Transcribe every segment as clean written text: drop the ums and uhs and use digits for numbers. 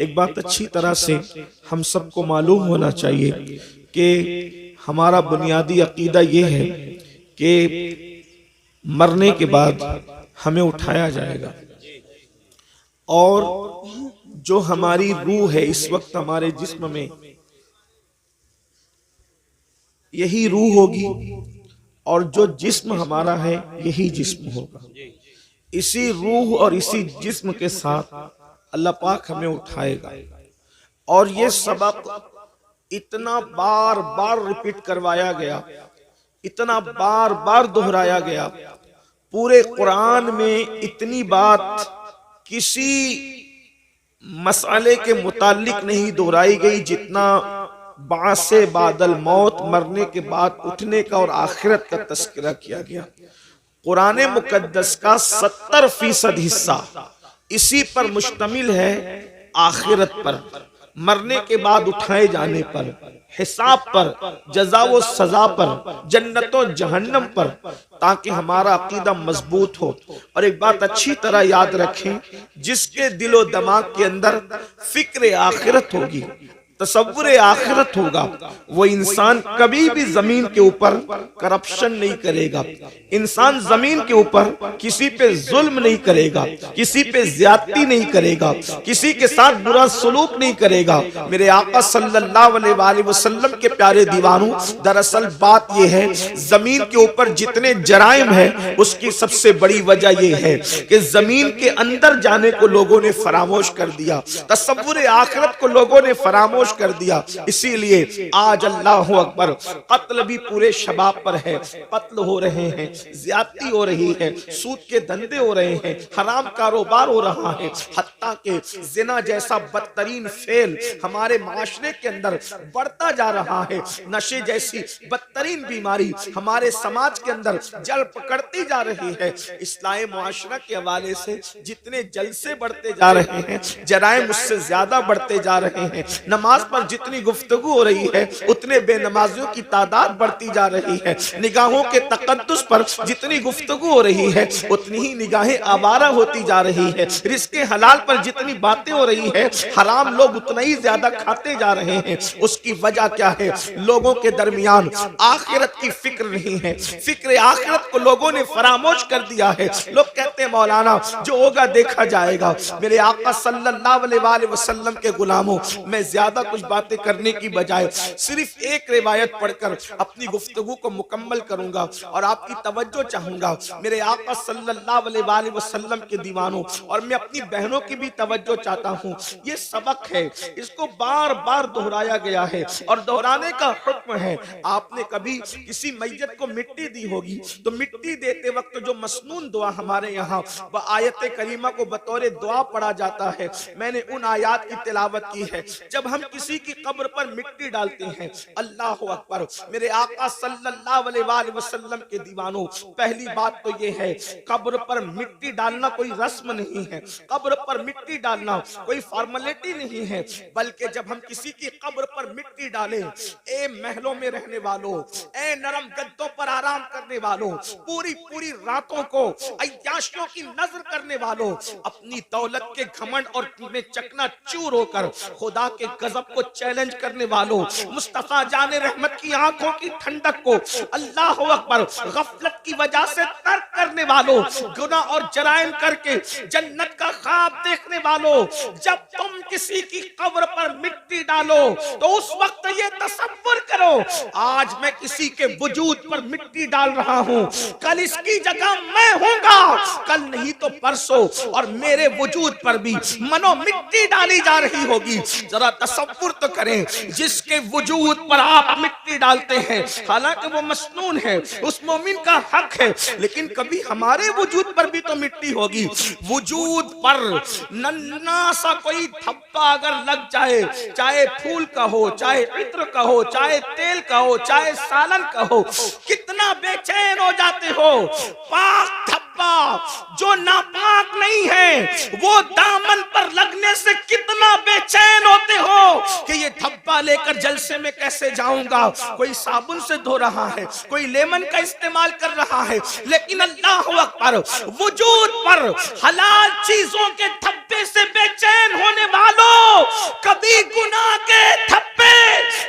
एक बात अच्छी तरह से हम सबको मालूम होना चाहिए कि हमारा बुनियादी अकीदा ये है कि मरने के बाद हमें उठाया जाएगा और जो हमारी रूह है इस वक्त हमारे जिस्म में, यही रूह होगी और जो जिस्म हमारा है यही जिस्म होगा। इसी रूह और इसी जिस्म के साथ अल्लाह पाक हमें उठाएगा। और ये सबक इतना बार बार रिपीट करवाया गया, इतना बार बार दोहराया गया, पूरे कुरान में इतनी बात किसी मसले के मुतालिक नहीं दोहराई गई जितना बासे बादल मौत, मरने के बाद उठने का और आखिरत का तस्करा किया गया। कुरान मुकद्दस का 70% हिस्सा इसी पर मुश्तमिल है, आखिरत पर, मरने के बाद उठाए जाने पर, हिसाब पर, जज़ा व सजा पर, जन्नत और जहन्नम पर, ताकि हमारा अकीदा मजबूत हो। और एक बात अच्छी तरह याद रखें, जिसके दिलो दिमाग के अंदर फिक्र आखिरत होगी, तसव्वुर आखिरत होगा, वो इंसान कभी भी जमीन के ऊपर करप्शन नहीं करेगा। इंसान जमीन के ऊपर किसी पे जुल्म नहीं करेगा, किसी पे ज्यादती नहीं करेगा, किसी के साथ बुरा सलूक नहीं करेगा। मेरे आका सल्लल्लाहु अलैहि वसल्लम के प्यारे दीवानों, दरअसल बात यह है, जमीन के ऊपर जितने जराइम है उसकी सबसे बड़ी वजह यह है कि जमीन के अंदर जाने को लोगों ने फरामोश कर दिया, तसव्वुर आखिरत को लोगों ने फरामोश कर दिया। इसीलिए आज अल्लाह अकबर, कत्ल भी पूरे शबाब पर है, कत्ल हो रहे हैं, ज्यादती हो रही है, सूद के धंधे हो रहे हैं, हराम कारोबार हो रहा है, हत्ता के जिना जैसा बदतरीन फेल हमारे माशरे के अंदर बढ़ता जा रहा है, नशे जैसी बदतरीन बीमारी हमारे समाज के अंदर जड़ पकड़ती जा रही है। इस्लामी मुआशरा के हवाले से जितने जलसे बढ़ते जा रहे हैं, जराइम उससे ज्यादा बढ़ते जा रहे हैं। नमाज पर जितनी गुफ्तगू हो रही है उतने बेनमाजियों की तादाद बढ़ती जा रही है। निगाहों के तकद्दुस पर जितनी गुफ्तगू हो रही है उतनी ही निगाहें आवारा होती जा रही है। रिज़्क़े हलाल पर जितनी बातें हो रही है, हराम लोग उतना ही ज्यादा खाते जा रहे हैं। उसकी वजह क्या है? लोगों के दरमियान आखिरत की फिक्र नहीं है, फिक्र आखिरत को लोगों ने फरामोश कर दिया है। लोग कहते हैं मौलाना जो होगा देखा जाएगा। मेरे आका सल्लल्लाहु अलैहि वसल्लम के गुलामों, मैं ज्यादा कुछ बातें करने की बजाय सिर्फ एक रिवायत पढ़कर अपनी गुफ्तगू को मुकम्मल करूंगा और आपकी तवज्जो चाहूंगा। मेरे आका सल्लल्लाहु अलैहि वसल्लम के दीवानों, और मैं अपनी बहनों की भी तवज्जो चाहता हूँ। ये सबक है, इसको बार बार दोहराया गया है और दोहराने का हुक्म है। आपने कभी किसी मैयत को मिट्टी दी होगी तो मिट्टी देते वक्त जो मसनून दुआ हमारे यहाँ वह आयत करीमा को बतौर दुआ पढ़ा जाता है। मैंने उन आयात की तिलावत की है। जब हम किसी की कब्र पर मिट्टी डालते हैं, अल्लाह अकबर, मेरे आका सल्लल्लाहु अलैहि वसल्लम के दीवानों, पहली बात तो ये है, कब्र पर मिट्टी डालना कोई रस्म नहीं है, कब्र पर मिट्टी डालना कोई फॉर्मेलिटी नहीं है, बल्कि जब हम किसी की कब्र पर मिट्टी डालें, ए महलों में रहने वालों, ए नरम गद्दों पर आराम करने वालों, पूरी पूरी रातों को अय्याशियों की नजर करने वालों, अपनी दौलत के घमंड और में चकना चूर होकर खुदा के गजब को चैलेंज करने वालों, मुस्तफा जाने रहमत की आंखों की ठंडक को अल्लाह अकबर गफलत की वजह से तर्क करने वालों, गुनाह और जराइम करके जन्नत का ख्वाब देखने वालों, जब तुम किसी की कब्र पर मिट्टी डालो तो उस वक्त ये तसव्वुर करो, आज मैं किसी के वजूद पर मिट्टी डाल रहा हूं, कल इसकी जगह मैं होऊंगा, कल नहीं तो परसों, और मेरे वजूद पर भी मनो मिट्टी डाली जा रही होगी। जरा तसव्वुर तो करें, जिसके वजूद पर आप मिट्टी डालते हैं, हालांकि वो मसनून है, उस मोमिन का हक है, लेकिन कभी हमारे वजूद पर भी तो मिट्टी होगी। वजूद पर नन्ना सा कोई थप्पा अगर लग जाए, चाहे फूल का हो, चाहे इत्र का हो, चाहे तेल का हो, चाहे सालन का हो, कितना बेचैन हो जाते हो। पाक थप्पा जो नापाक नहीं है वो दामन पर लगने से कितना बेचैन होते हो कि ये थप्पा लेकर जलसे में कैसे जाऊंगा। कोई साबुन से धो रहा है, कोई लेमन का इस्तेमाल कर रहा है, लेकिन अल्लाह अकबर, वजूद पर हलाल चीजों के थप्पे से बेचैन होने वालों, कभी गुनाह के थप्पे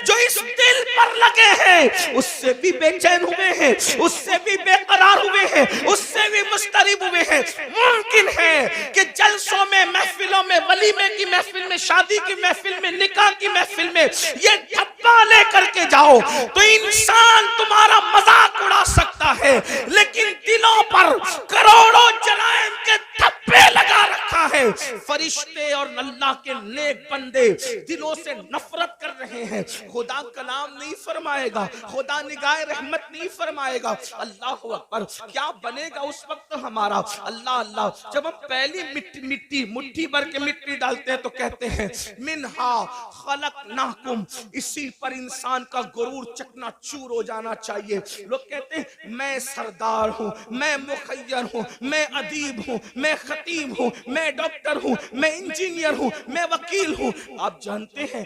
जो इस दिल पर लगे हैं उससे भी बेचैन हुए हैं, उससे भी बेकरार हुए हैं, उससे भी मुस्तरिब हुए हैं। मुमकिन है कि जलसों में, महफिलों में, वलीमे की महफिल में, शादी की महफिल में, निकाह की महफिल में ये थप्पा लेकर के जाओ तो इंसान तुम्हारा मजाक उड़ा सकता है, लेकिन दिलों पर करोड़ों जराइम के थप्पे लगा रखा है। फरिश्ते और अल्लाह के नेक बंदे दिलों से नफरत कर रहे हैं। खुदा कलाम नहीं फरमाएगा, खुदा निगाह रहमत नहीं फरमाएगा। अल्लाह अकबर, क्या बनेगा उस वक्त हमारा। अल्लाह अल्लाह, जब हम पहली मिट्टी मुट्ठी भर के मिट्टी डालते हैं तो कहते हैं मिनहा खलकनाकुम, इसी पर इंसान का गुरूर चकनाचूर हो जाना चाहिए। लोग कहते हैं मैं सरदार हूं, मैं मुखय्यर हूं, मैं अदीब हूं, मैं खतीब हूं, मैं डॉक्टर हूं, मैं इंजीनियर हूं, मैं वकील हूं। आप जानते हैं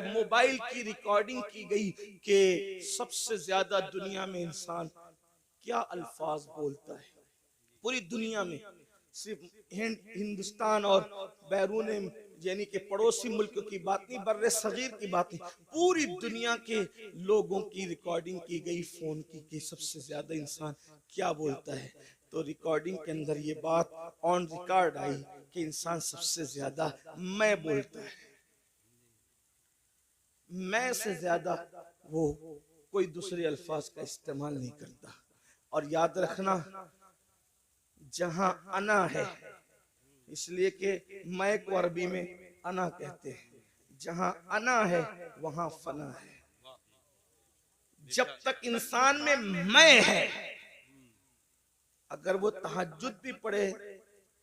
मोबाइल की रिकॉर्डिंग की गई कि सबसे ज्यादा दुनिया में इंसान क्या अल्फाज बोलता है पूरी दुनिया में। सिर्फ हिंदुस्तान और बैरून यानी कि पड़ोसी मुल्क की बात नहीं, बर्रे सगीर की बात नहीं, पूरी दुनिया के लोगों की रिकॉर्डिंग की गई फोन की कि सबसे ज्यादा इंसान क्या बोलता है। तो रिकॉर्डिंग के अंदर ये बात ऑन रिकॉर्ड आई कि इंसान सबसे ज्यादा मैं बोलता है। मैं से ज्यादा वो कोई दूसरे अल्फाज का इस्तेमाल नहीं करता। और याद रखना, जहां अना है, इसलिए कि मैं को अरबी में अना कहते हैं, जहां अना है वहां फना है। जब तक इंसान में मैं है, अगर वो तहज्जुद भी पढ़े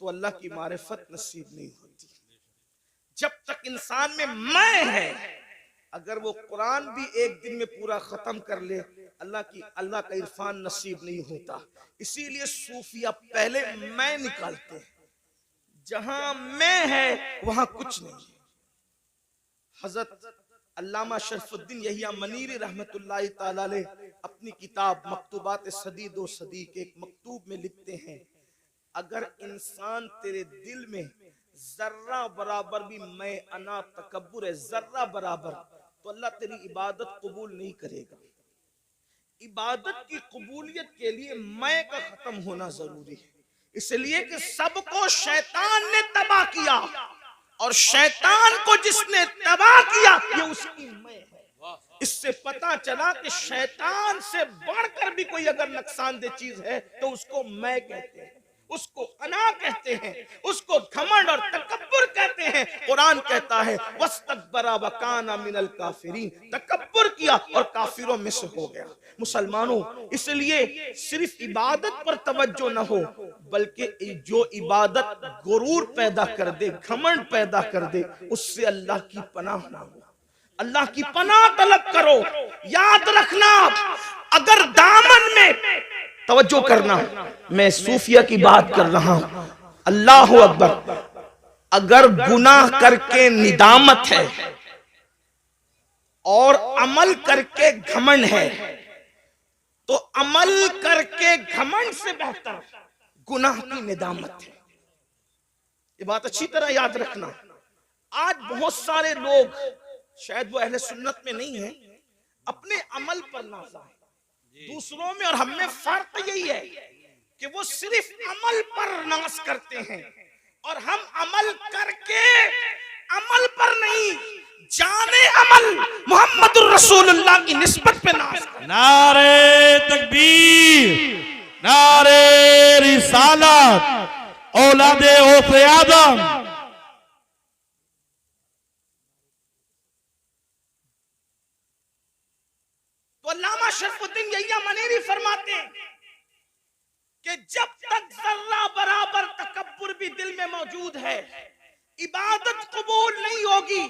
तो अल्लाह की मारिफत नसीब नहीं होती। जब तक इंसान में मैं है, अगर वो कुरान भी एक दिन में पूरा खत्म कर ले, अल्लाह का इरफान नसीब नहीं होता। इसीलिए सूफिया पहले मैं निकालते हैं, जहां मैं है वहां कुछ नहीं है। हजरत अल्लामा शरफुद्दीन यहिया मनीरी रहमतुल्लाहि ताला अलैह अपनी किताब मकतूबात सदी दो सदी के एक मकतूब में लिखते हैं, अगर इंसान तेरे दिल में जर्रा बराबर भी मैं अना तकब्बुर है, जर्रा बराबर, तो अल्लाह तेरी इबादत कबूल नहीं करेगा। इबादत की कबूलियत के लिए मैं का खत्म होना जरूरी है, इसलिए कि सबको शैतान ने तबाह किया और शैतान को जिसने तबाह किया ये उसकी मैं है। इससे पता चला कि शैतान से बढ़कर भी कोई अगर नुकसानदेह चीज है तो उसको मैं कहते हैं, उसको अना कहते हैं, उसको घमंड और तकब्बुर कहते हैं। कुरान कहता है वस्तकबरा वकाना मिनल काफिरीन, तकब्बुर किया और काफिरों में से हो गया। मुसलमानों, इसलिए सिर्फ इबादत पर तवज्जो न हो, बल्कि जो इबादत गुरूर पैदा कर दे, घमंड पैदा कर दे, उससे अल्लाह की पनाह ना हो। अल्लाह की पनाह तलब करो। याद रखना, अगर दामन में तवज्जो करना, मैं सूफिया की बात कर रहा हूं, अल्लाह अकबर, अगर गुनाह करके निदामत है और अमल करके घमंड है, तो अमल करके घमंड से बेहतर गुनाह की निदामत है। ये बात अच्छी तरह याद रखना। आज बहुत सारे लोग, शायद वो अहले सुन्नत में नहीं है, अपने अमल पर नाज़ा है, दूसरों में और हम में फर्क यही है कि वो सिर्फ अमल पर नाज करते हैं और हम अमल करके अमल पर नहीं, जाने अमल मोहम्मदुर रसूलुल्लाह की निस्बत पे नाज करते। नारे तकबीर, नारे रिसालत, औलादे औसे आदम। तो अल्लामा शरफुद्दीन यहिया मनीरी फरमाते हैं कि जब तक जर्रा बराबर तकब्बुर भी दिल में मौजूद है, इबादत कबूल नहीं होगी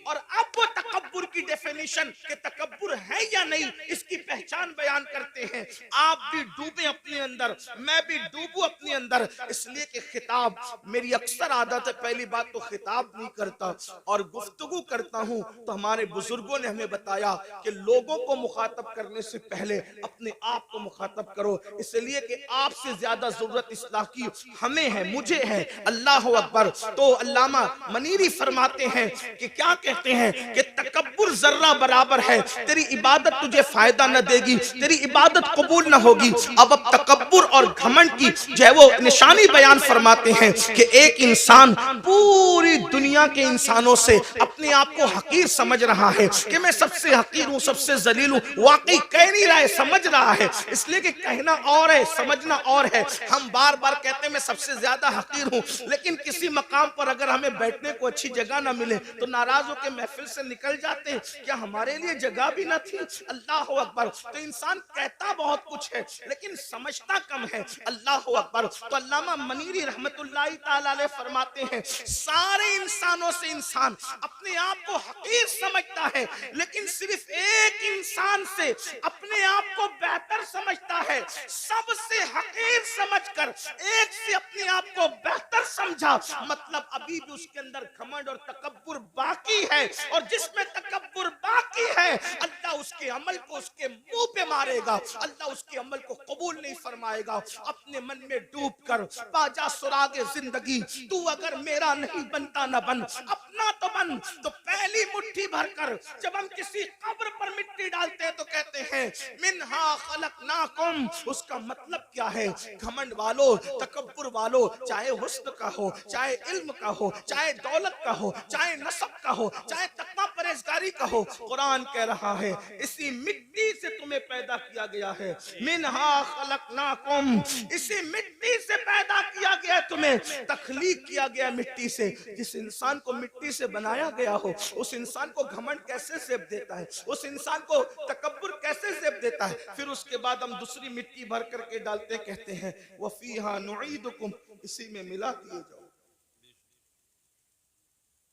और अब वो तकब्बुर की डेफिनेशन कि तकब्बुर है या नहीं इसकी पहचान बयान करते हैं। आप भी डूबे अपने अंदर, मैं भी डूबूं अपने अंदर, इसलिए कि खिताब, मेरी अक्सर आदत है पहली बात तो खिताब नहीं करता और गुफ्तगू करता हूं तो हमारे बुजुर्गों ने हमें बताया कि लोगों को मुखातब करने से पहले अपने आप को मुखातब करो, इसलिए कि आपसे ज्यादा जरूरत इस्लाह की हमें है, मुझे है। अल्लाह अकबर। तो अल्लामा मनीरी फरमाते हैं कि क्या कहते हैं कि तकब्बुर जर्रा बराबर है, तेरी इबादत तुझे फायदा न देगी, तेरी इबादत कबूल न होगी। अब तकब्बुर और घमंड की जो है वो निशानी बयान फरमाते हैं कि एक इंसान पूरी दुनिया के इंसानों से अपने आप को हकीर समझ रहा है कि मैं सबसे हकीर हूं, सबसे जलील हूं। वाकई कह नहीं रहा है, समझ रहा है, इसलिए कि कहना और है, समझना और है। हम बार बार कहते हैं मैं सबसे ज्यादा हकीर हूं, लेकिन किसी मकाम पर अगर हमें बैठने को अच्छी जगह ना मिले तो नाराज होकर महफिल से निकल जाते हैं। क्या हमारे लिए जगह भी ना थी? अल्लाह अकबर। तो इंसान कहता बहुत कुछ है लेकिन समझता कम है। अल्लाह अकबर। तो अल्लामा मनीरी रहमतुल्लाह ताला अलैह फरमाते हैं सारे इंसानों से इंसान अपने आप को हकीर समझता है, लेकिन सिर्फ एक इंसान से अपने आप को बेहतर समझता है। सबसे हकीर समझकर एक से अपने आप को बेहतर समझा, मतलब अभी भी उसके अंदर घमंड और तकब्बुर बाकी है, और जिसमें तकब्बुर बाकी है अल्लाह उसके अमल को उसके मुंह पे मारेगा, अल्लाह उसके अमल को कबूल नहीं फरमाएगा। अपने मन में डूब कर बाजा सुरागे जिंदगी, तू अगर मेरा नहीं बनता न बन, अपना तो बन। तो पहली मुट्ठी भरकर जब हम किसी कब्र पर मिट्टी डालते हैं तो कहते हैं मिन्हा खलकनाकुम। उसका मतलब क्या है? घमंड वालों, तकब्बुर वालों, चाहे हुस्न का हो, चाहे इल्म का हो, चाहे दौलत का हो, चाहे नसब का हो, चाहे तकवा परहेजगारी का हो, कुरान कह रहा है इसी मिट्टी से तुम्हें पैदा किया गया है। मिन्हा खलकनाकुम, इसी मिट्टी से पैदा किया गया, तुम्हें तखलीक किया गया मिट्टी से। जिस इंसान को मिट्टी से बनाया गया हो उस इंसान को घमंड कैसे सेब देता है, उस इंसान को तकब्बुर कैसे सेब देता है? फिर उसके बाद हम दूसरी मिट्टी भर करके डालते, कहते हैं वफीहा नुईदुकुम, इसी में मिला दिए जाओ।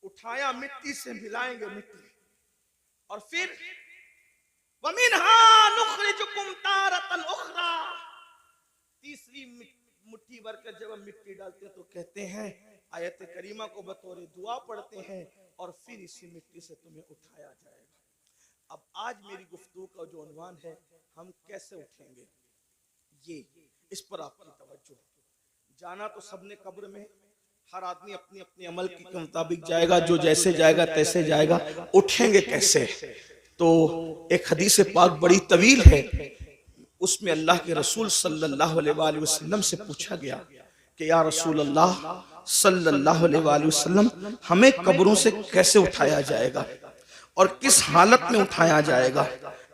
उठाया मिट्टी से, मिलाएंगे मिट्टी, और फिर वमिन्हा नुखरिजुकुम तारतन उखरा, तीसरी मुट्ठी भरकर जब हम मिट्टी डालते हैं तो कहते हैं आयत करीमा को बतौर दुआ पढ़ते हैं और फिर इसी मिट्टी से तुम्हें उठाया जाएगा। अब आज मेरी गुफ्तगू का जो उन्वान है हम कैसे उठेंगे, ये इस पर आपकी तवज्जो। जाना तो सबने कब्र में, हर आदमी अपनी अपनी अमल के मुताबिक जाएगा, जो जैसे जाएगा तैसे जाएगा। उठेंगे कैसे? तो एक हदीस पाक बड़ी तवील है, उसमें अल्लाह के रसूल सल्लल्लाहु अलैहि वसल्लम से पूछा गया कि या रसूल अल्लाह सल्लल्लाहु अलैहि वसल्लम, हमें कब्रों से कैसे उठाया जाएगा और किस हालत में उठाया जाएगा?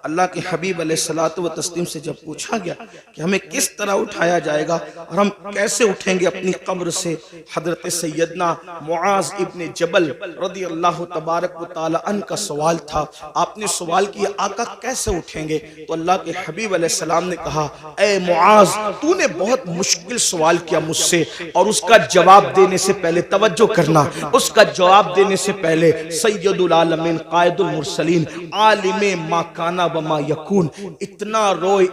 अल्लाह के हबीब अलैहिस्सलातु व तस्लीम से जब पूछा गया कि हमें किस तरह उठाया जाएगा और हम कैसे उठेंगे अपनी कब्र से, हजरत सैयदना मुआज इब्ने जबल रदी अल्लाह तबारक व तआला अन्हु का सवाल था। आपने सवाल किया आका कैसे उठेंगे? तो अल्लाह के हबीब अलैहिस्सलाम ने कहा ए मुआज, तूने बहुत मुश्किल सवाल किया मुझसे, और उसका जवाब देने से पहले तवज्जो करना, उसका जवाब देने से पहले सैयदुल आलमीन कायदुल मुरसलीन आलिमे मा काना वमा यकून इतना रोए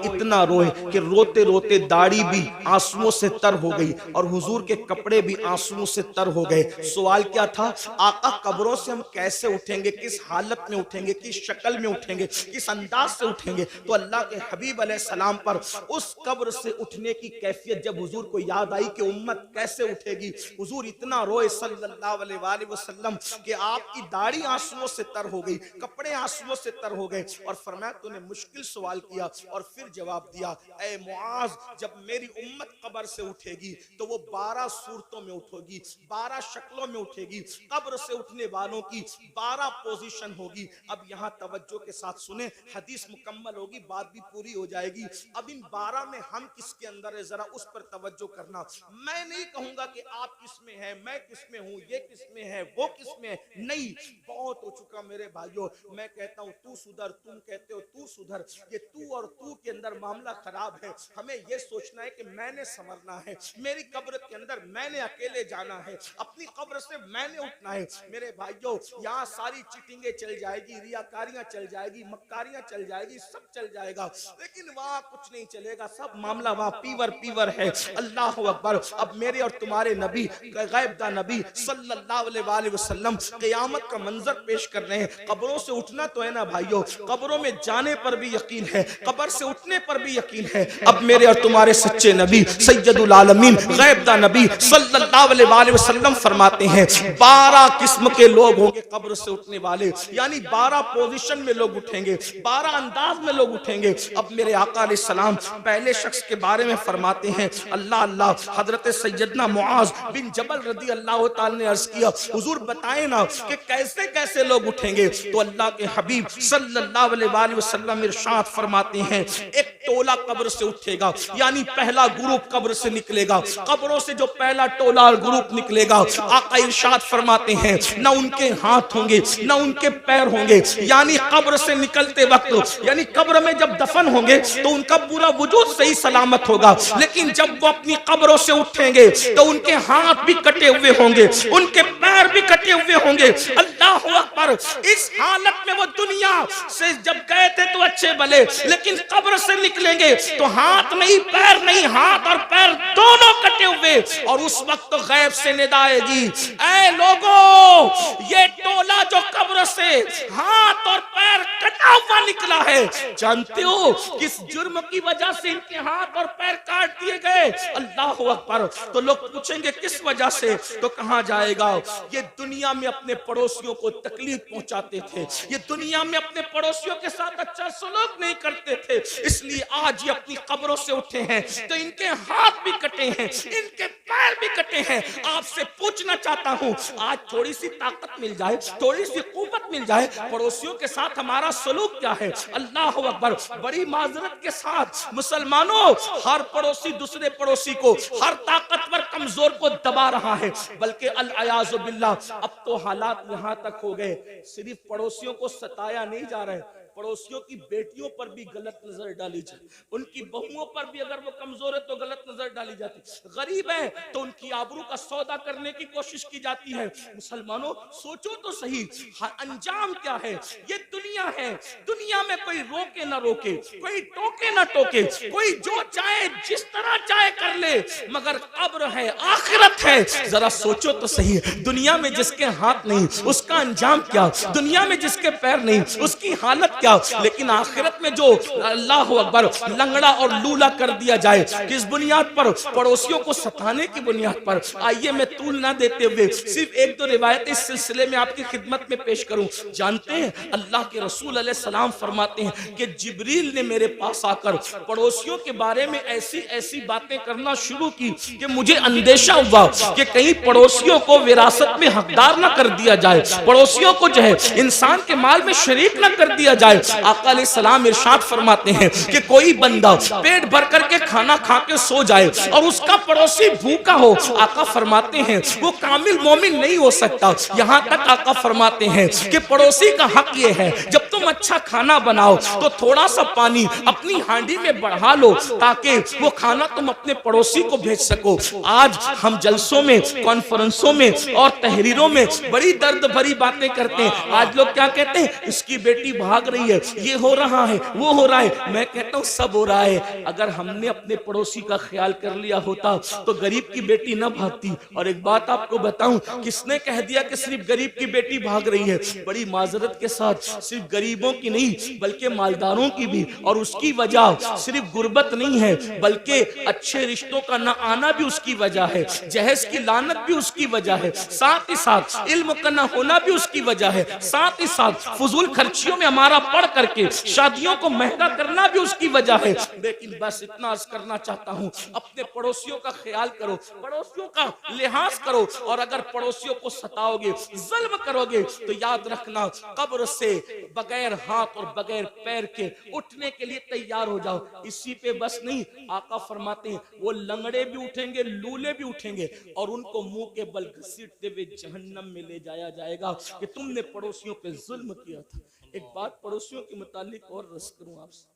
कि रोते रोते दाढ़ी भी आंसुओं से तर हो गई और हुजूर के कपड़े भी आंसुओं से तर हो गए। सवाल क्या था? आका कब्रों से हम कैसे उठेंगे, किस हालत में उठेंगे, किस शक्ल में उठेंगे, किस अंदाज से उठेंगे? तो अल्लाह के हबीब अलैहिस्सलाम पर उस कब्र से उठने की कैफियत जब हुजूर को याद आई कि उम्मत कैसे उठेगी, हुजूर इतना रोए सल्लल्लाहु अलैहि वसल्लम कि आपकी दाढ़ी आंसुओं से तर हो गई, कपड़े आंसुओं से तर हो गए, और फरमाया तूने मुश्किल सवाल किया और फिर जवाब दिया ए मुआज, जब मेरी उम्मत कब्र से उठेगी तो वो 12 सूरतों में उठेगी, 12 शक्लों में उठेगी। कब्र से उठने वालों की 12 पोजीशन होगी। अब यहाँ तवज्जो के साथ सुने, हदीस मुकम्मल होगी, बात भी पूरी हो जाएगी। अब इन 12 में हम किसके अंदर है, जरा उस पर तवज्जो करना। मैं नहीं कहूंगा कि आप किस में है, मैं किस में हूं, ये किस में है, वो किस में है, नहीं, बहुत बहुत हो चुका मेरे भाइयों। मैं कहता हूँ तू सुधर, तुम कहते हो तू सुधर। ये तू और तू के अंदर मामला खराब है। हमें ये सोचना है कि मैंने संवरना है, मेरी कब्र के अंदर मैंने अकेले जाना है, अपनी कब्र से मैंने उठना है। मेरे भाइयों, यहाँ सारी चीटिंगे चल जाएगी, रियाकारियां चल जाएगी, मक्कारियां चल जाएगी, सब चल जाएगा, लेकिन वहां कुछ नहीं चलेगा। सब मामला वहां पीवर पीवर है। अल्लाह अकबर। अब मेरे और तुम्हारे नबी, गैबदा नबी सल्लल्लाहु अलैहि वसल्लम क़यामत का मंजर पेश कर रहे हैं। कब्रों से उठना तो है ना भाइयों, कब्रों में जाने पर भी यकीन है, कब्र से उठने पर भी यकीन है। अब मेरे और तुम्हारे सच्चे नबी सैयदुल आलमीन गैबदा नबी सल्लल्लाहु अलैहि वसल्लम फरमाते हैं 12 किस्म के लोग होंगे कब्र से उठने वाले, यानी 12 पोजीशन में लोग उठेंगे, 12 अंदाज में लोग उठेंगे। अब मेरे आका अलैहिस्सलाम पहले शख्स के बारे में फरमाते हैं, अल्लाह अल्लाह, हजरत सैयदना मुआज बिन जबल रदी अल्लाह तआला ने अर्ज किया, हुजूर बताएं ना कि कैसे कैसे लोग उठेंगे। तो अल्लाह के हबीब सल्लल्लाहु अलैहि वसल्लम इरशाद फरमाते हैं, एक टोला कब्र से उठेगा, यानी पहला ग्रुप कब्र से निकलेगा। कब्रों से जो पहला टोला और ग्रुप निकलेगा, आका इरशाद फरमाते हैं ना उनके हाथ होंगे ना उनके पैर होंगे, यानी कब्र से निकलते वक्त, यानी कब्र में जब दफन होंगे तो उनका पूरा वजूद सही सलामत होगा, लेकिन जब वो अपनी कब्रों से उठेंगे तो उनके हाथ भी कटे हुए होंगे, उनके पैर भी कटे हुए होंगे। अल्लाह अकबर। इस हालत में वो दुनिया से जब गए थे तो अच्छे भले, लेकिन कब्र से निकलेंगे तो हाथ नहीं पैर नहीं, हाथ और पैर दोनों कटे हुए। और उस वक्त तो गैब से निदा आएगी, ऐ लोगों, ये टोला जो कब्र से हाथ और पैर कटा हुआ निकला है, जानते हो किस जुर्म की वजह से इनके हाथ और पैर काट दिए गए? अल्लाह अकबर। तो लोग पूछेंगे किस वजह से, तो कहां जाएगा? ये दुनिया में अपने पड़ोसियों को तकलीफ पहुंचाते थे, ये दुनिया में अपने पड़ोसियों के साथ अच्छा सलूक नहीं करते थे, इसलिए आज ये अपनी कब्रों से उठे हैं तो इनके हाथ भी कटे हैं, इनके पैर भी कटे हैं। आपसे पूछना चाहता हूं, आज थोड़ी सी ताकत मिल जाए, थोड़ी सी कुव्वत मिल जाए, पड़ोसियों के साथ हमारा सलूक क्या है? अल्लाह अकबर। बड़ी माजरत के साथ मुसलमानों, हर पड़ोसी दूसरे पड़ोसी को, हर ताकतवर कमजोर को दबा रहा है, बल्कि अल-अयाज़ु बिल्लाह, अब तो हालात यहां तक हो गए, सिर्फ पड़ोसियों को सताया नहीं जा रहा है, पड़ोसियों की बेटियों पर भी गलत नजर डाली जाती, उनकी बहुओं पर भी अगर वो कमजोर है तो गलत नजर डाली जाती, गरीब है तो उनकी आबरू का सौदा करने की कोशिश की जाती है। मुसलमानों सोचो तो सही, अंजाम क्या है? ये दुनिया है, दुनिया में कोई रोके ना रोके, कोई टोके ना टोके, कोई जो चाहे जिस तरह चाहे कर ले, मगर कब्र है, आखिरत है। जरा सोचो तो सही, दुनिया में जिसके हाथ नहीं उसका अंजाम क्या, दुनिया में जिसके पैर नहीं उसकी हालत क्या, लेकिन आखिरत में जो अल्लाह अकबर लंगड़ा और लूला कर दिया जाए, किस बुनियाद पर? पड़ोसियों को सताने की बुनियाद पर। आइए मैं तूल ना देते हुए सिर्फ एक दो रिवायत इस सिलसिले में आपकी खिदमत में पेश करूं। जानते हैं अल्लाह के रसूल अलैहि सलाम फरमाते हैं कि जिब्रील ने मेरे पास आकर पड़ोसियों के बारे में ऐसी ऐसी बातें करना शुरू की कि मुझे अंदेशा हुआ कि कहीं पड़ोसियों को विरासत में हकदार ना कर दिया जाए, पड़ोसियों को जो है इंसान के माल में शरीक ना कर दिया जाए। आका अलैहिस्सलाम इरशाद फरमाते हैं कि कोई बंदा पेट भर करके खाना खा के सो जाए और उसका पड़ोसी भूखा हो, आका फरमाते हैं वो कामिल मोमिन नहीं हो सकता। यहाँ तक आका फरमाते हैं कि पड़ोसी का हक ये है, जब तुम अच्छा खाना बनाओ तो थोड़ा सा पानी अपनी हांडी में बढ़ा लो ताकि वो खाना तुम अपने पड़ोसी को भेज सको। आज हम जलसों में, कॉन्फ्रेंसों में और तहरीरों में बड़ी दर्द भरी बातें करते हैं। आज लोग क्या कहते हैं? इसकी बेटी भाग रही है, ये हो रहा है, वो हो रहा है। मैं कहता हूँ सब हो रहा है। अगर हमने अपने पड़ोसी का ख्याल कर लिया होता तो गरीब की बेटी न भागती। और एक बात आपको बताऊं, किसने कह दिया कि सिर्फ गरीब की बेटी भाग रही है? बड़ी माजरत के साथ सिर्फ गरीबों की नहीं बल्कि मालदारों की भी। और उसकी वजह सिर्फ गुर्बत नहीं है बल्कि अच्छे रिश्तों का न आना भी उसकी वजह है, जहेज की लानत भी उसकी वजह है, साथ ही साथ इल्म का न होना भी उसकी वजह है, साथ ही साथ फजूल खर्चियों में हमारा पढ़ करके शादियों को महंगा करना भी उसकी वजह है। लेकिन बस इतना अर्ज करना चाहता हूँ, अपने पड़ोसियों का ख्याल करो, पड़ोसियों का लिहाज करो। और अगर पड़ोसियों को सताओगे, जुल्म करोगे तो याद रखना कब्र से बगैर बगैर हाथ और बगैर पैर के उठने के लिए तैयार हो जाओ। इसी पे बस नहीं, आका फरमाते हैं वो लंगड़े भी उठेंगे, लूले भी उठेंगे और उनको मुंह के बल घसीटते हुए जहन्नम में ले जाया जाएगा कि तुमने पड़ोसियों पे जुल्म किया था। एक बात पड़ोसियों के मुतालिक और रस करूं आपसे,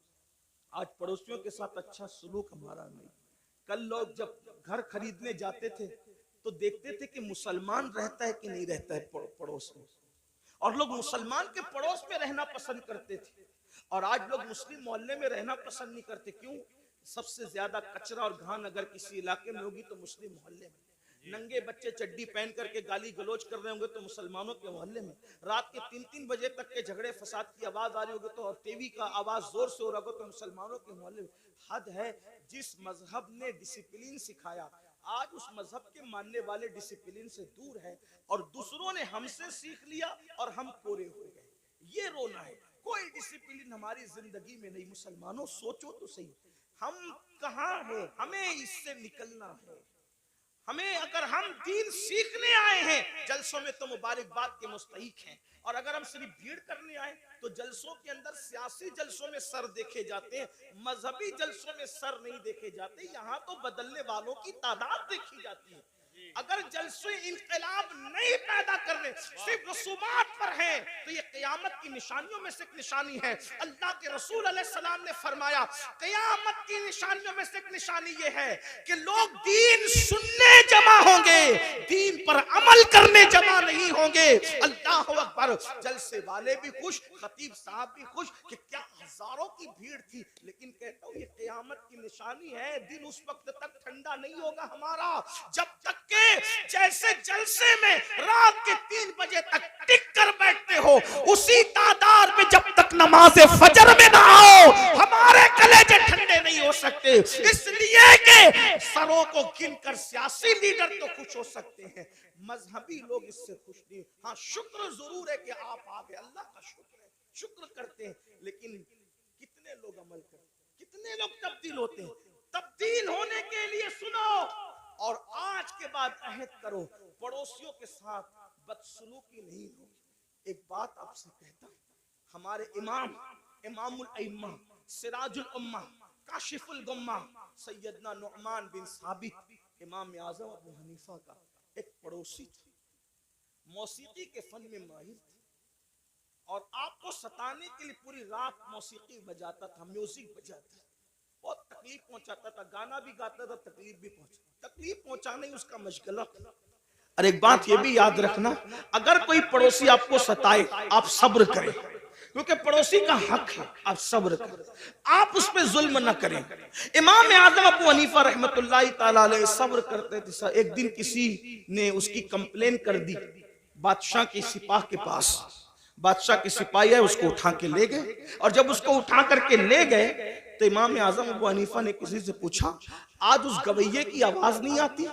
आज पड़ोसियों के साथ अच्छा सलूक हमारा नहीं। कल लोग जब घर खरीदने जाते थे तो देखते थे कि मुसलमान रहता है कि नहीं रहता है पड़ोस में, और लोग मुसलमान के पड़ोस में रहना पसंद करते थे। और आज लोग मुस्लिम मोहल्ले में रहना पसंद नहीं करते। क्यों? सबसे ज्यादा कचरा और घान अगर किसी इलाके में होगी तो मुस्लिम मोहल्ले में। नंगे बच्चे चड्डी पहन करके गाली गलोच कर रहे होंगे तो मुसलमानों के मोहल्ले में। रात के 3-3 बजे तक के झगड़े फसाद की आवाज आ रही होगी तो, और टीवी का आवाज जोर से हो रहा होगा तो मुसलमानों के मोहल्ले में। हद है, जिस मजहब ने डिसिप्लिन सिखाया आज उस मजहब के मानने वाले डिसिप्लिन से दूर है और दूसरों ने हमसे सीख लिया और हम कोरे हो गए। ये रोना है। कोई डिसिप्लिन हमारी जिंदगी में नहीं। मुसलमानों सोचो तो सही, हम कहाँ हैं? हमें इससे निकलना है। हमें, अगर हम दीन सीखने आए हैं जलसों में तो मुबारकबाद के मुस्तहिक हैं, और अगर हम सिर्फ भीड़ करने आए तो जलसों के अंदर सियासी जलसों में सर देखे जाते हैं, मजहबी जलसों में सर नहीं देखे जाते। यहाँ तो बदलने वालों की तादाद देखी जाती है। अगर जलसे इनकलाब नहीं पैदा करने, सिर्फ रसूमात पर हैं, तो ये क़यामत की निशानियों में से एक निशानी है। अल्लाह के रसूल अलैहिस्सलाम ने फरमाया क़यामत की निशानियों में से एक निशानी ये है कि लोग दीन सुनने जमा होंगे, दीन पर अमल करने जमा नहीं होंगे। अल्लाह अकबर। जलसे वाले भी खुश, खतीब साहब भी खुश कि क्या हजारों की भीड़ थी, लेकिन कहता हूँ ये क़यामत की निशानी है। दिन उस वक्त तक ठंडा नहीं होगा हमारा जब तक के जैसे जलसे में रात के 3 बजे तक टिक कर बैठते हो, उसी तादाद में जब तक नमाज फजर में ना आओ हमारे कलेजे ठंडे नहीं हो सकते। इसलिए कि सरों को गिनकर सियासी लीडर तो खुश हो सकते हैं, मजहबी लोग इससे खुश नहीं। हाँ, शुक्र जरूर है कि आप आ गए, अल्लाह का शुक्र है, शुक्र करते हैं। लेकिन कितने लोग अमल करते, कितने लोग तब्दील होते हैं? तब्दील होने के लिए सुनो और आज के बाद अहद करो, पड़ोसियों के साथ बदसलूकी नहीं होगी। एक बात आपसे कहता हूं, हमारे इमामुल अइम्मा, सिराजुल उम्मा, काशिफुल गुम्मा, सैयदना नुअमान बिन साबित, इमाम आज़म अबू हनीफा का एक पड़ोसी थे, मौसीकी के फन में माहिर थे और आपको सताने के लिए पूरी रात मौसीकी बजाता था, म्यूजिक बजाता था, बहुत तकलीफ पहुंचाता था, गाना भी गाता था, तकलीफ भी पहुंचाता। तकलीफ पहुंचाना ही उसका मशगला। और एक बात ये भी याद रखना, अगर कोई पड़ोसी आपको सताए आप सब्र करें, क्योंकि पड़ोसी का हक है, आप सब्र करें, आप उस पर जुल्म न करें। इमाम आज़म अबू हनीफा रहमतुल्लाहि तआला अलैह सब्र करते थे। एक दिन किसी ने उसकी कंप्लेन कर दी बादशाह के सिपाह के पास। बादशाह के सिपाही है, उसको उठा के ले गए, और जब उसको उठा करके ले गए तो इमाम आज़म अबू हनीफा ने किसी से पूछा, आज उस गवैये की आवाज नहीं आती?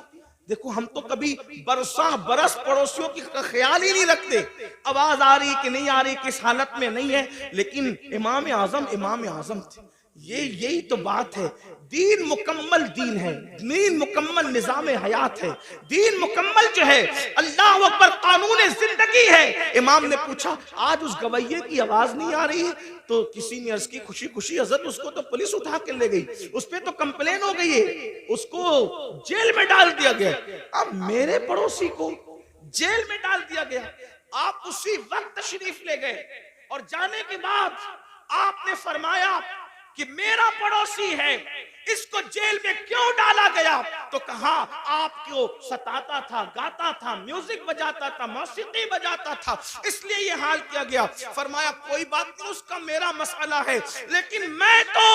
देखो हम तो कभी बरस पड़ोसियों की ख्याल ही नहीं रखते, आवाज आ रही कि नहीं आ रही, किस हालत में नहीं है, लेकिन इमाम आज़म थे। यही तो बात है। दीन मुकम्मल दीन है, दीन मुकम्मल निज़ाम हयात है, दीन मुकम्मल जो है अल्लाह अकबर कानून जिंदगी है। इमाम ने पूछा आज उस गवैये की आवाज नहीं आ रही है, तो किसी ने अर्ज की खुशी खुशी हजरत उसको तो पुलिस उठा के ले गई, उस पे तो कंप्लेन हो गई है, उसको जेल में डाल दिया गया। अब मेरे पड़ोसी को जेल में डाल दिया गया, आप उसी वक्त तशरीफ ले गए और जाने के बाद आपने फरमाया कि मेरा पड़ोसी है, इसको जेल में क्यों डाला गया? तो कहा आपको सताता था, गाता था, म्यूजिक बजाता था, मौसीकी बजाता था, इसलिए ये हाल किया गया। फरमाया कोई बात नहीं, उसका मेरा मसला है, लेकिन मैं तो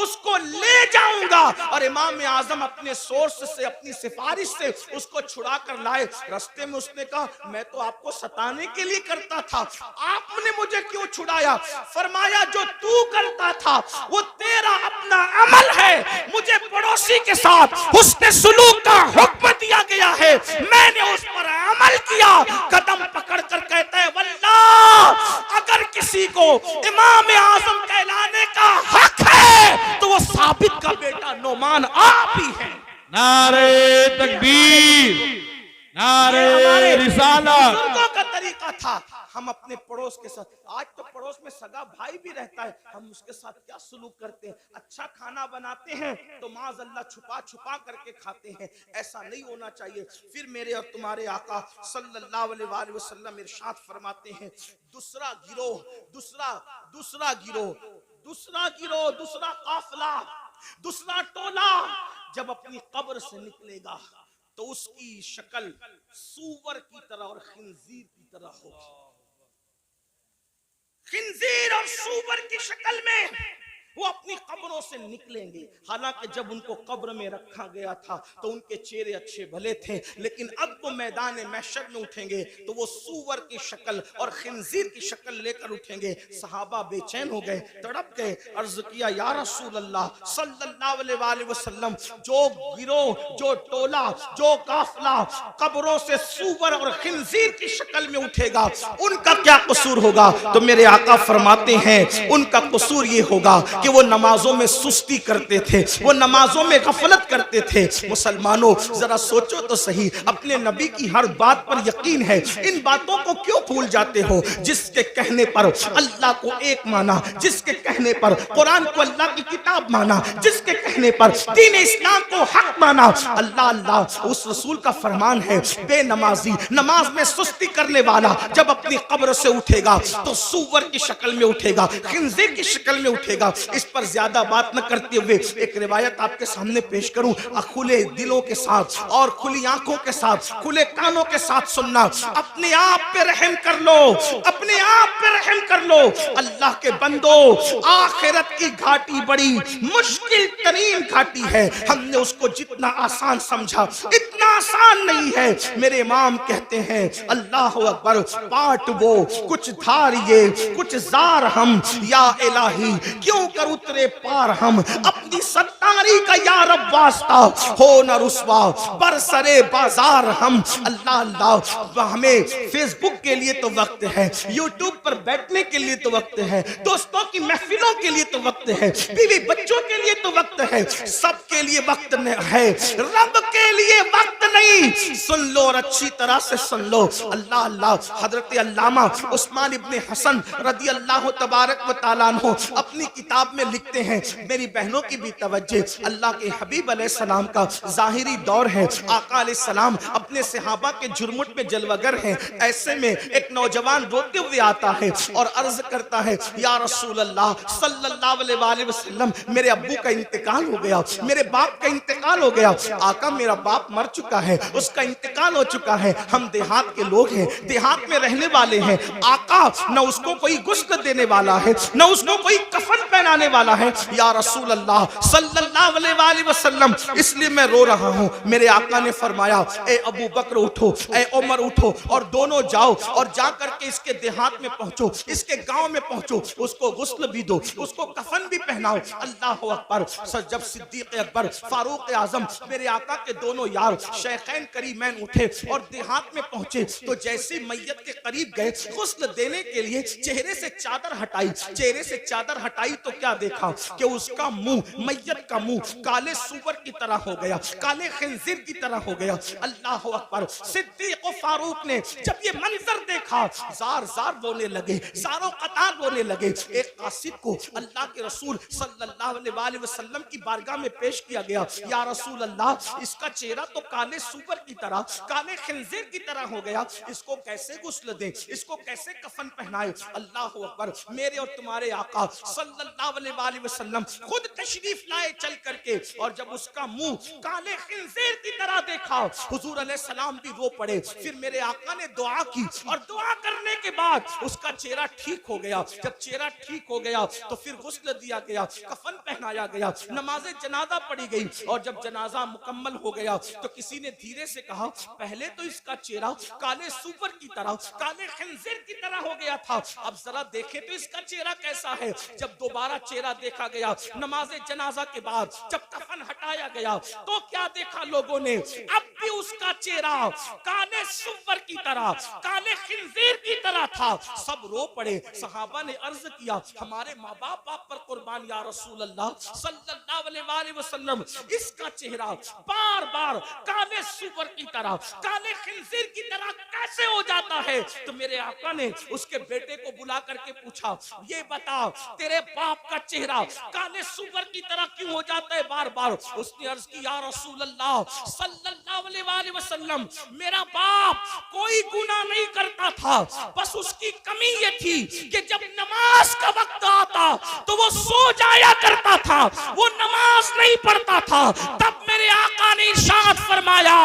उसको ले जाऊंगा। और इमाम आज़म अपने सोर्स से, अपनी सिफारिश से उसको छुड़ा कर लाए। रास्ते में उसने कहा मैं तो आपको सताने के लिए करता था, आपने मुझे क्यों छुड़ाया? फरमाया जो तू करता था वो तेरा अपना अमल है, मुझे पड़ोसी के साथ हुस्न सुलूक का हुक्म दिया गया है, मैंने उस पर अमल किया। कदम पकड़ कर कहता है वल्लाह अगर किसी को इमाम आज़म कहलाने का हक है तो वो साबित का बेटा नुमान आप ही है। नारे तकबीर, नारे रिसालत। बुजुर्गों का तरीका था। था हम अपने पड़ोस के साथ, आज तो पड़ोस में सगा भाई भी रहता है, हम उसके साथ क्या सलूक करते हैं। अच्छा खाना बनाते हैं तो माज़अल्लाह छुपा छुपा करके खाते हैं, ऐसा नहीं होना चाहिए। फिर मेरे और तुम्हारे आका सल्लल्लाहु अलैहि वसल्लम इरशाद फरमाते हैं, दूसरा गिरोह, दूसरा गिरोह, दूसरा काफिला, दूसरा टोला जब अपनी कब्र से निकलेगा तो उसकी शक्ल सूअर की तरह और खिंजीर की तरह होगी। खिंजीर और सूअर की शक्ल में वो अपनी कब्रों से निकलेंगे। हालांकि जब उनको कब्र में रखा गया था तो उनके चेहरे अच्छे भले थे, लेकिन अब वो मैदान महशर में उठेंगे तो वो सूअर की शक्ल और खिंजीर की शक्ल लेकर उठेंगे। सहाबा बेचैन हो गए, तड़प गए, अर्ज किया या रसूल अल्लाह सल्लल्लाहु अलैहि वसल्लम, जो गिरोह, जो टोला, जो काफिला कब्रों से सूअर और खिंजीर की शक्ल में उठेगा, उनका क्या कसूर होगा? तो मेरे आका फरमाते हैं उनका कसूर ये होगा कि वो नमाजों में सुस्ती करते थे, वो नमाजों में गफलत करते थे। मुसलमानों जरा सोचो तो सही, अपने नबी की हर बात पर यकीन है, इन बातों को क्यों भूल जाते हो? जिसके कहने पर अल्लाह को एक माना, जिसके कहने पर कुरान को अल्लाह की किताब माना, जिसके कहने पर दीन इस्लाम को हक माना, अल्लाह अल्लाह उस रसूल का फरमान है, बेनमाजी नमाज में सुस्ती करने वाला जब अपनी कब्र से उठेगा तो सूअर की शक्ल में उठेगा, खिंजीर की शक्ल में उठेगा। इस पर ज्यादा बात न करते हुए एक रिवायत आपके सामने पेश करूं, खुले दिलों के साथ और खुली आंखों के साथ, खुले कानों के साथ सुनना। अपने आप पे रहम कर लो, अपने आप पे रहम कर लो। अल्लाह के बंदो, आखिरत की घाटी बड़ी मुश्किल तरीन घाटी है। हमने उसको जितना आसान समझा इतना आसान नहीं है। मेरे इमाम कहते हैं अल्लाह अकबर, पाट वो कुछ धारिये कुछ जार हम, या इलाही क्यों कर उतरे पार हम, अपनी सत्तारी का या रब वास्ता हो न रुस्वा बरसरे बाजार हम। अल्लाह अल्लाह, हमें फेसबुक के लिए तो वक्त है, यूट्यूब पर बैठने के लिए तो वक्त है, दोस्तों की महफिलों के लिए तो वक्त है, बीवी बच्चों के लिए तो वक्त है, सबके लिए वक्त है, रब के लिए वक्त नहीं। सुन लो और अच्छी तरह से सुन लो। अल्लाह अल्लाह, हजरत अल्लामा उस्मान इब्ने हसन रदी अल्लाह तबारक व तआला अन्हु अपनी किताब में लिखते हैं, मेरी बहनों की भी तवज्जो, अल्लाह के हबीब अलैहिस्सलाम का ज़ाहिरी दौर है, आका अलैहिस्सलाम अपने सहाबा के जुर्मुट में जलवागर हैं। ऐसे में एक नौजवान रोते हुए आता है और अर्ज करता है, या रसूल अल्लाह सल्लल्लाहु अलैहि वसल्लम, मेरे अब्बू का इंतकाल हो गया, मेरे बाप का इंतकाल हो गया। आका मेरा बाप मर चुका है, उसका इंतकाल हो चुका है, हम देहात के लोग हैं, देहात में रहने वाले हैं। आका न उसको कोई गुस्ल देने वाला है, न उसको कोई कफन पहनाने वाला है। या रसूल अल्लाह सल्लल्लाहु अलैहि वसल्लम, इसलिए मैं रो रहा हूँ। मेरे आका ने फरमाया, ए अबू बकर उठो, ए उमर उठो और दोनों जाओ और जा करके इसके देहात में पहुंचो, इसके गांव में पहुंचो, उसको गुस्ल भी दो, उसको कफन भी पहनाओ। अल्लाह अकबर। जब सिद्दीक अकबर, फारूक आजम, मेरे आका के दोनों यार शेखैन करीमैन उठे और देहात में पहुंचे तो जैसे मैयत के करीब गए गुस्ल देने के लिए, चेहरे से चादर हटाई, चेहरे से चादर हटाई तो क्या देखा कि उसका मुंह, मैयत का मुंह काले सूअर की तरह हो गया, काले खिंजीर की तरह हो गया। अल्लाह अकबर। सिद्दीक और फारूक ने जब ये मंजर देखा जार जार रोने लगे, जारो कतार रोने लगे। एक कासिद को अल्लाह के रसूल सल्लल्लाहु अलैहि वसल्लम की बारगाह में पेश किया गया, या रसूल अल्लाह, इसका चेहरा तो काले सूअर की तरह, काले खिंजीर की तरह हो गया, इसको कैसे गुस्ल दें, इसको कैसे कफन पहनाए? अल्लाह अकबर। मेरे और तुम्हारे आका सल्लल्लाहु अलैहि वसल्लम खुद तशरीफ लाए चल करके, और जब उसका मुंह काले खिंजीर की तरह देखा, हुजूर अलैहि सलाम भी रो पड़े। फिर मेरे आका ने दुआ की और दुआ करने के बाद उसका चेहरा ठीक हो गया। जब चेहरा ठीक हो गया तो फिर गुस्ल दिया गया, कफन पहनाया गया, नमाज़े जनाजा पढ़ी गई, और जब जनाजा मुकम्मल हो गया तो किसी ने धीरे से कहा, पहले तो इसका चेहरा काले सूअर की तरह, काले खिंजीर की तरह हो गया था, अब जरा देखे तो इसका चेहरा कैसा है। जब दोबारा चेहरा देखा गया नमाज़े जनाजा के बाद, जब कफन हटाया गया तो क्या देखा लोगों ने, अब भी उसका चेहरा काले सुअर की तरह, काले खिंजीर की तरह था। सब रो पड़े। सहाबा ने अर्ज किया, हमारे माँ बाप आप पर कुर्बान या रसूल अल्लाह सल्लल्लाहु अलैहि वसल्लम, इसका चेहरा बार बार काले सुअर की तरह, काले खिंजीर की तरह कैसे हो जाता है? तो मेरे आका ने उसके बेटे को बुला करके पूछा, ये बता तेरे बाप का चेहरा काले सुअर की तरह क्यों हो जाता है बार बार? उसने अर्ज की, या रसूल अल्लाह सल्लल्लाहु अलैहि वसल्लम, मेरा बाप कोई गुनाह नहीं करता था, बस उसकी कमी ये थी कि जब नमाज का वक्त आता तो वो सो जाया करता था, वो नमाज नहीं पढ़ता था। तब मेरे आका ने इरशाद फरमाया,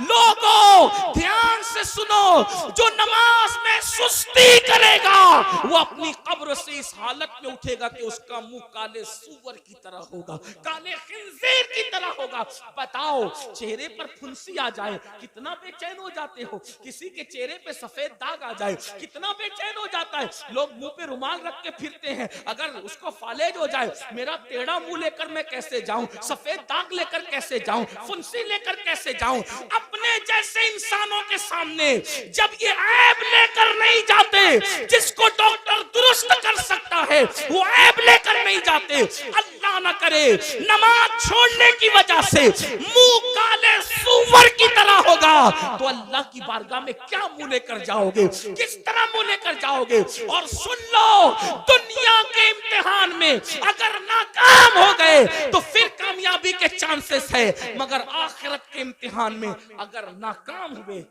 लोगों ध्यान से सुनो, जो नमाज में सुस्ती करेगा वो अपनी कब्र से इस हालत में उठेगा कि उसका मुंह काले सूअर की तरह होगा, काले खिंजीर की तरह होगा। बताओ, चेहरे पर फुंसी आ जाए कितना बेचैन हो जाते हो, किसी के चेहरे पे सफेद दाग आ जाए कितना बेचैन हो जाता है। लोग मुंह पे रुमाल रख के फिरते हैं, अगर उसको फालेज हो जाए, मेरा टेढ़ा मुंह लेकर मैं कैसे जाऊं, सफेद दाग लेकर कैसे जाऊं, फुंसी लेकर कैसे जाऊं? अपने जैसे इंसानों के सामने जब ये ऐब लेकर नहीं जाते, जिसको डॉक्टर दुरुस्त कर सकता है वो ऐब लेकर नहीं जाते, अल्लाह न करे नमाज छोड़ने की वजह से मुंह काले सूअर की तरह होगा, तो अल्लाह की बारगाह में क्या मुंह लेकर जाओगे, किस तरह मुंह लेकर जाओगे? और सुन लो, दुनिया के इम्तिहान में अगर नाकाम हो गए तो फिर कामयाबी के चांसेस है, मगर आखिरत के इम्तिहान में अगर नाकाम हुए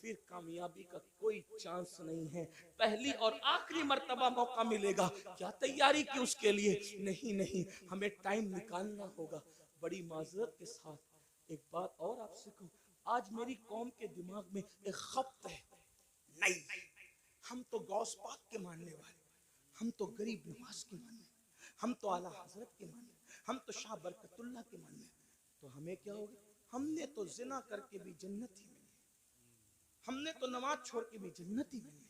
फिर कामयाबी का कोई चांस नहीं है। पहली और आखिरी मर्तबा मौका मिलेगा, क्या तैयारी की उसके लिए? नहीं, हमें टाइम निकालना होगा। बड़ी माजरत के साथ एक बात और आपसे कहूं, आज मेरी कौम के दिमाग में एक खप्त है, नहीं हम तो गौस पाक के मानने वाले, हम तो गरीब नवाज के मानने, हम तो आला हजरत के मानने, हम तो शाह बरकतुल्लाह के मानने, तो हमें क्या होगा? हमने तो जिना करके भी जन्नत ही मिली, हमने तो नमाज छोड़ के भी जन्नत ही मिली,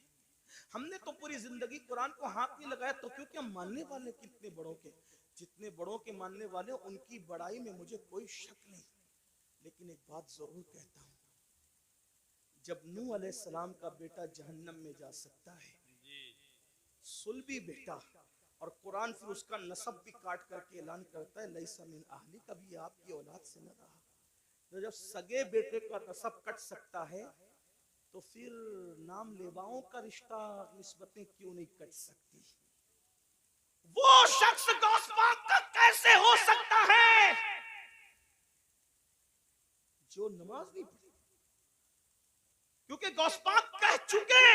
हमने तो पूरी जिंदगी कुरान को हाथ नहीं लगाया, तो क्योंकि हम मानने वाले कितने बड़ों के, जितने बड़ों के मानने वाले उनकी बड़ाई में मुझे कोई शक नहीं। लेकिन एक बात जरूर कहता हूं, जब नूह अलैहिस्सलाम का बेटा जहन्नम में जा सकता है, सुल्बी बेटा, और कुरान फिर उसका नसब भी काट करके ऐलान करता है, लैसा मिन अहली, कभी आपकी औलाद से न रहा। तो जब सगे बेटे का नसब कट सकता है तो फिर नाम लेवाओं का रिश्ता, निस्बतें क्यों नहीं कट सकती? वो शख्स गौस पाक का कैसे हो सकता है जो नमाज नहीं पढ़ी? क्योंकि गौस पाक कह चुके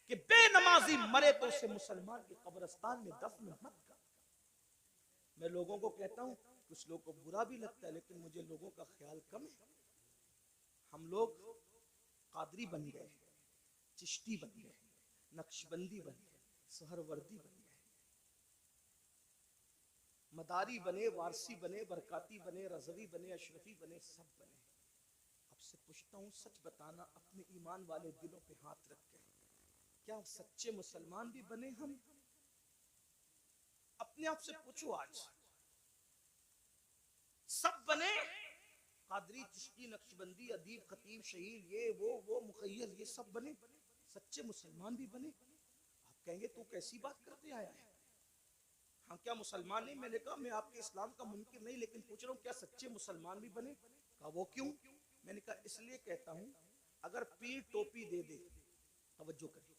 कि बेनमाजी मरे तो उसे मुसलमान के कब्रिस्तान में दफन मत कर। मैं लोगों को कहता हूं, कुछ लोगों को बुरा भी लगता है, लेकिन मुझे लोगों का ख्याल कम है। हम लोग कादरी बन गए, चिश्ती बन गए, नक्शबंदी बन गए, सहरवर्दी बन गए, मदारी बने, वारसी बने, बरकाती बने, रजवी बने, अशरफी बने, सब बने। अब से पूछता हूं, सच बताना, अपने ईमान वाले दिलों पे हाथ रख के, क्या सच्चे मुसलमान भी बने हम? अपने आप से पूछो, आज सब बने? कादरी, चिश्ती, नक्शबंदी, अदीब, खतीब, शहीद, ये वो मुखय्यर, ये सब बने? सच्चे मुसलमान भी बने? आप कहेंगे तू कैसी बात करते आया है? हाँ, क्या मुसलमान नहीं? मैंने कहा मैं आपके इस्लाम का मुनकिर नहीं, लेकिन पूछ रहा हूँ क्या सच्चे मुसलमान भी बने? कहा वो क्यों? मैंने कहा इसलिए कहता हूँ, अगर पीर टोपी दे दे, तवज्जो करिए,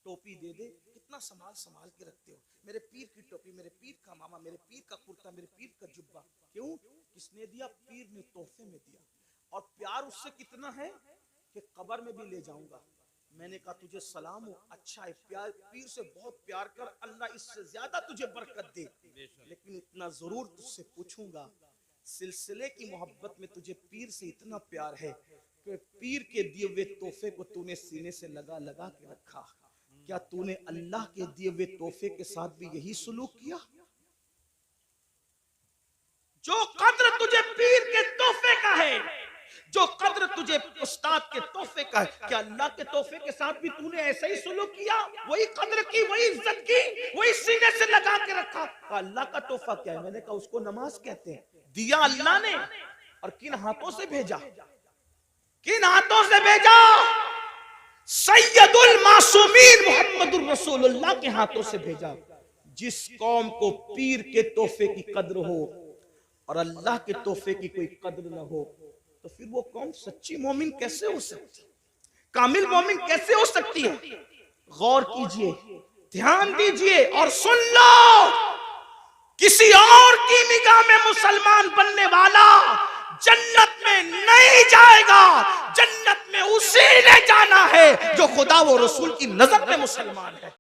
टोपी दे दे, कितना संभाल के रखते हो, मेरे पीर की टोपी, मेरे पीर का मामा, मेरे पीर का कुर्ता, मेरे पीर का जुब्बा। क्यों? किसने दिया? पीर ने तोहफे में दिया। और प्यार उससे कितना है कि कब्र में भी ले जाऊंगा। मैंने कहा तुझे सलाम हो, अच्छा है, प्यार, पीर से बहुत प्यार कर, अल्लाह इससे ज्यादा तुझे बरकत दे। लेकिन इतना जरूर तुझसे पूछूंगा, सिलसिले की मोहब्बत में तुझे पीर से इतना प्यार है कि पीर के दिए हुए तोहफे को तूने सीने से लगा के रखा, क्या तूने अल्लाह के दिए हुए तोहफे के साथ भी यही सुलूक किया? जो कद्र तुझे पीर के तोहफे का है, जो कद्र तुझे उस्ताद के तोहफे का है, क्या अल्लाह के तोहफे के साथ भी तूने ऐसा ही सुलूक किया? वही कद्र की, वही इज्जत की, वही सीने से लगा के रखा? अल्लाह का तोहफा क्या है? मैंने कहा उसको नमाज कहते हैं। दिया अल्लाह ने, और किन हाथों से भेजा? किन हाथों से भेजा? सैयदुल मासूमीन मोहम्मदुर रसूलुल्लाह के हाथों से भेजा। जिस कौम को पीर के तोहफे की कद्र हो और अल्लाह के तोहफे की कोई कद्र न हो, तो फिर वो कौम सच्ची मोमिन कैसे हो सकती, कामिल मोमिन कैसे हो सकती है? गौर कीजिए, ध्यान दीजिए और सुन लो, किसी और की निगाह में मुसलमान बनने वाला जन्नत में नहीं जाएगा। जन्नत में उसी ने जाना है जो खुदा व रसूल की नजर में मुसलमान है।